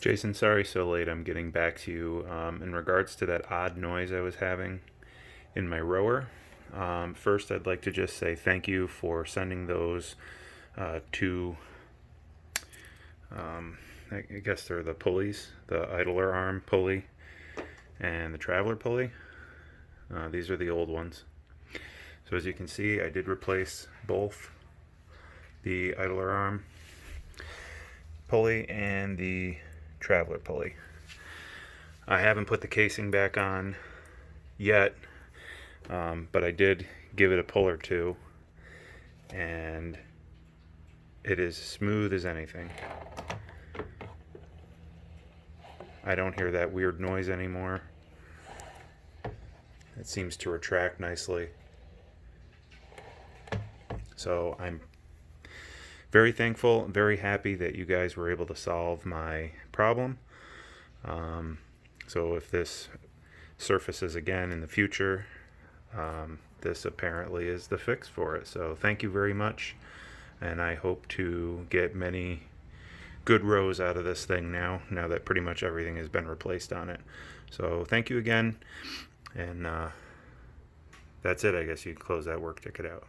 Jason, sorry so late. I'm getting back to you in regards to that odd noise I was having in my rower. First, I'd like to just say thank you for sending those two. I guess they're the pulleys, the idler arm pulley and the traveler pulley. These are the old ones. So as you can see, I did replace both the idler arm pulley and the traveler pulley. I haven't put the casing back on yet, but I did give it a pull or two, and it is smooth as anything. I don't hear that weird noise anymore. It seems to retract nicely. So I'm very thankful, very happy that you guys were able to solve my problem. So if this surfaces again in the future, this apparently is the fix for it. So thank you very much, and I hope to get many good rows out of this thing now that pretty much everything has been replaced on it. So thank you again, and that's it. I guess you can close that work ticket out.